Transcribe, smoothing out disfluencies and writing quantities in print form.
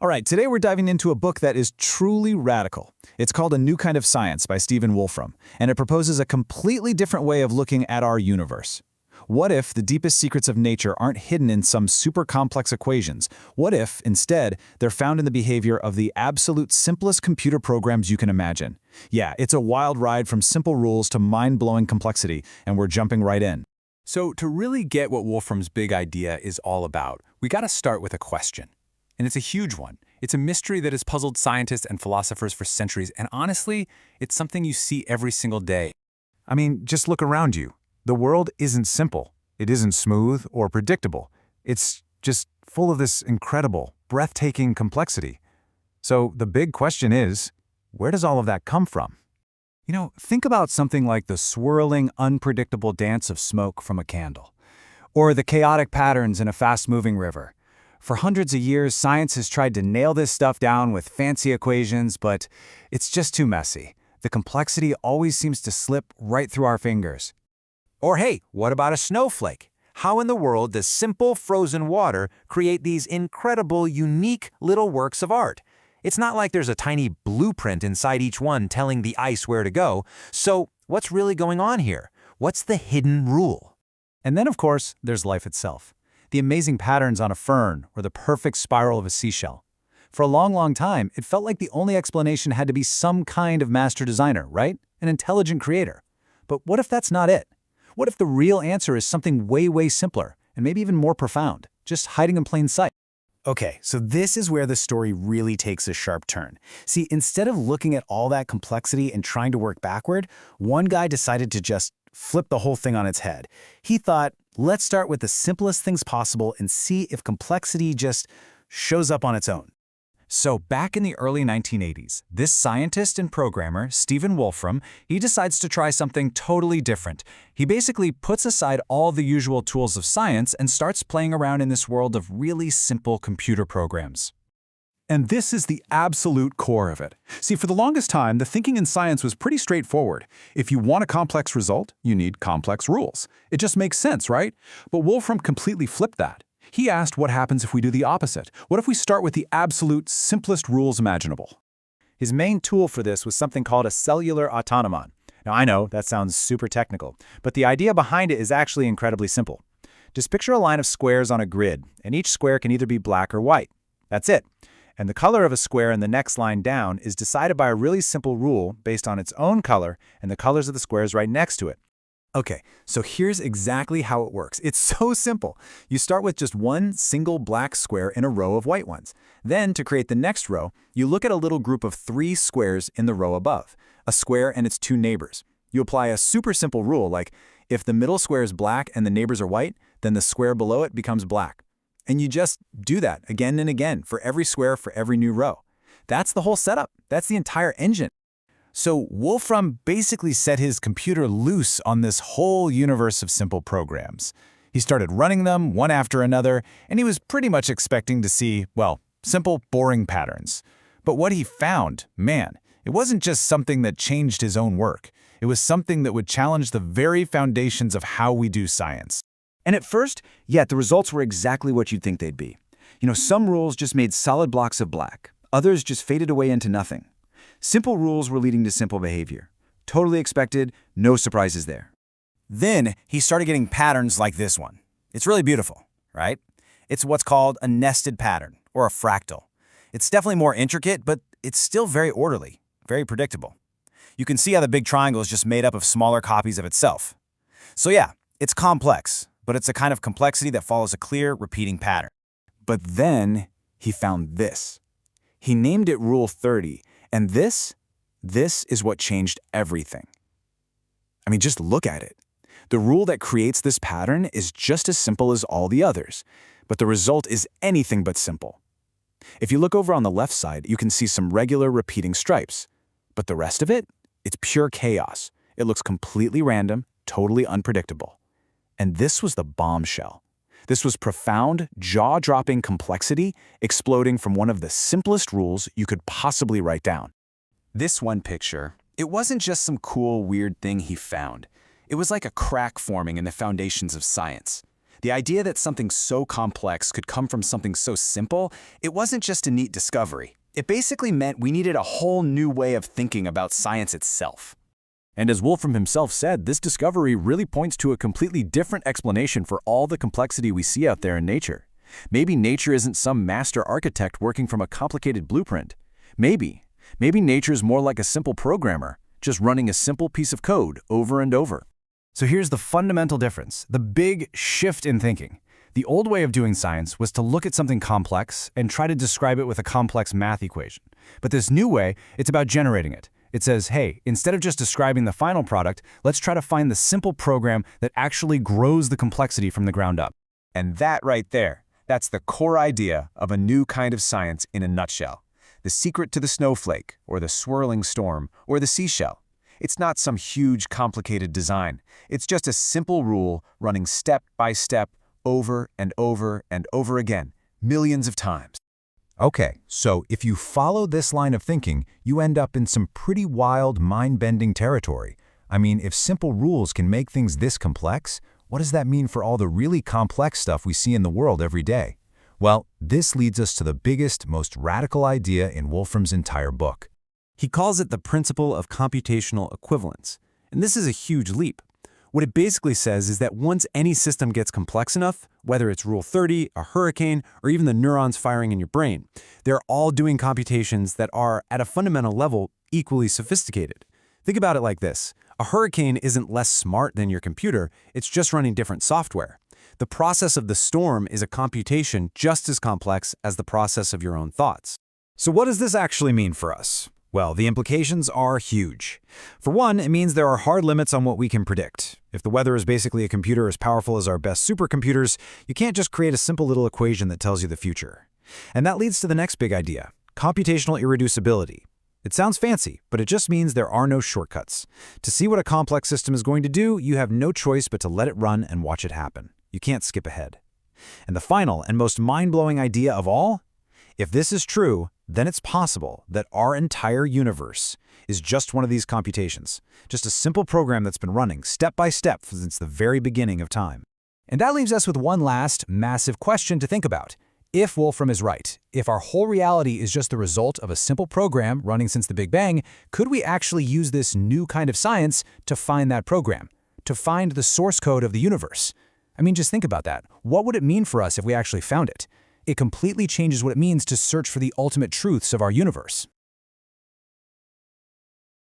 All right, today we're diving into a book that is truly radical. It's called A New Kind of Science by Wolfram, and it proposes a completely different way of looking at our universe. What if the deepest secrets of nature aren't hidden in some super complex equations? What if, instead, they're found in the behavior of the absolute simplest computer programs you can imagine? Yeah, it's a wild ride from simple rules to mind-blowing complexity, and we're jumping right in. So to really get what Wolfram's big idea is all about, we gotta start with a question. And it's a huge one. It's a mystery that has puzzled scientists and philosophers for centuries, and honestly, it's something you see every single day. I mean, just look around you. The world isn't simple. It isn't smooth or predictable. It's just full of this incredible, breathtaking complexity. So the big question is, where does all of that come from? Think about something like the swirling, unpredictable dance of smoke from a candle, or the chaotic patterns in a fast-moving river. For hundreds of years, science has tried to nail this stuff down with fancy equations, but it's just too messy. The complexity always seems to slip right through our fingers. Or hey, what about a snowflake? How in the world does simple frozen water create these incredible, unique little works of art? It's not like there's a tiny blueprint inside each one telling the ice where to go. So what's really going on here? What's the hidden rule? And then, of course, there's life itself. The amazing patterns on a fern or the perfect spiral of a seashell. For a long time, it felt like the only explanation had to be some kind of master designer, right? An intelligent creator. But what if that's not it? What if the real answer is something way simpler and maybe even more profound, just hiding in plain sight? Okay, so this is where the story really takes a sharp turn. See, instead of looking at all that complexity and trying to work backward, one guy decided to just flip the whole thing on its head. He thought, let's start with the simplest things possible and see if complexity just shows up on its own. So back in the early 1980s, this scientist and programmer, Wolfram, he decides to try something totally different. He basically puts aside all the usual tools of science and starts playing around in this world of really simple computer programs. And this is the absolute core of it. See, for the longest time, the thinking in science was pretty straightforward. If you want a complex result, you need complex rules. It just makes sense, right? But Wolfram completely flipped that. He asked what happens if we do the opposite. What if we start with the absolute simplest rules imaginable? His main tool for this was something called a cellular automaton. Now, I know that sounds super technical, but the idea behind it is actually incredibly simple. Just picture a line of squares on a grid, and each square can either be black or white. That's it. And the color of a square in the next line down is decided by a really simple rule based on its own color and the colors of the squares right next to it. Okay, so here's exactly how it works. It's so simple. You start with just one single black square in a row of white ones. Then, to create the next row, you look at a little group of 3 squares in the row above, a square and its 2 neighbors. You apply a super simple rule like, if the middle square is black and the neighbors are white, then the square below it becomes black. And you just do that again and again for every square for every new row. That's the whole setup. That's the entire engine. So Wolfram basically set his computer loose on this whole universe of simple programs. He started running them one after another, and he was pretty much expecting to see, well, simple, boring patterns. But what he found, man, it wasn't just something that changed his own work. It was something that would challenge the very foundations of how we do science. And at first, yeah, the results were exactly what you'd think they'd be. Some rules just made solid blocks of black. Others just faded away into nothing. Simple rules were leading to simple behavior. Totally expected, no surprises there. Then he started getting patterns like this one. It's really beautiful, right? It's what's called a nested pattern, or a fractal. It's definitely more intricate, but it's still very orderly, very predictable. You can see how the big triangle is just made up of smaller copies of itself. So yeah, it's complex, but it's a kind of complexity that follows a clear, repeating pattern. But then he found this. He named it Rule 30, and this is what changed everything. I mean, just look at it. The rule that creates this pattern is just as simple as all the others, but the result is anything but simple. If you look over on the left side, you can see some regular repeating stripes. But the rest of it, it's pure chaos. It looks completely random, totally unpredictable. And this was the bombshell. This was profound, jaw-dropping complexity exploding from one of the simplest rules you could possibly write down. This one picture, it wasn't just some cool, weird thing he found. It was like a crack forming in the foundations of science. The idea that something so complex could come from something so simple, it wasn't just a neat discovery. It basically meant we needed a whole new way of thinking about science itself. And as Wolfram himself said, this discovery really points to a completely different explanation for all the complexity we see out there in nature. Maybe nature isn't some master architect working from a complicated blueprint. Maybe nature's more like a simple programmer, just running a simple piece of code over and over. So here's the fundamental difference, the big shift in thinking. The old way of doing science was to look at something complex and try to describe it with a complex math equation. But this new way, it's about generating it. It says, hey, instead of just describing the final product, let's try to find the simple program that actually grows the complexity from the ground up. And that right there, that's the core idea of a new kind of science in a nutshell. The secret to the snowflake, or the swirling storm, or the seashell. It's not some huge, complicated design. It's just a simple rule running step by step, over and over and over again, millions of times. Okay, so if you follow this line of thinking, you end up in some pretty wild, mind-bending territory. I mean, if simple rules can make things this complex, what does that mean for all the really complex stuff we see in the world every day? Well, this leads us to the biggest, most radical idea in Wolfram's entire book. He calls it the principle of computational equivalence. And this is a huge leap. What it basically says is that once any system gets complex enough, whether it's Rule 30, a hurricane, or even the neurons firing in your brain, they're all doing computations that are, at a fundamental level, equally sophisticated. Think about it like this. A hurricane isn't less smart than your computer, it's just running different software. The process of the storm is a computation just as complex as the process of your own thoughts. So what does this actually mean for us? Well, the implications are huge. For one, it means there are hard limits on what we can predict. If the weather is basically a computer as powerful as our best supercomputers, you can't just create a simple little equation that tells you the future. And that leads to the next big idea, computational irreducibility. It sounds fancy, but it just means there are no shortcuts. To see what a complex system is going to do, you have no choice but to let it run and watch it happen. You can't skip ahead. And the final and most mind-blowing idea of all? If this is true, then it's possible that our entire universe is just one of these computations, just a simple program that's been running step by step since the very beginning of time. And that leaves us with one last massive question to think about. If Wolfram is right, if our whole reality is just the result of a simple program running since the Big Bang, could we actually use this new kind of science to find that program, to find the source code of the universe? I mean, just think about that. What would it mean for us if we actually found it? It completely changes what it means to search for the ultimate truths of our universe.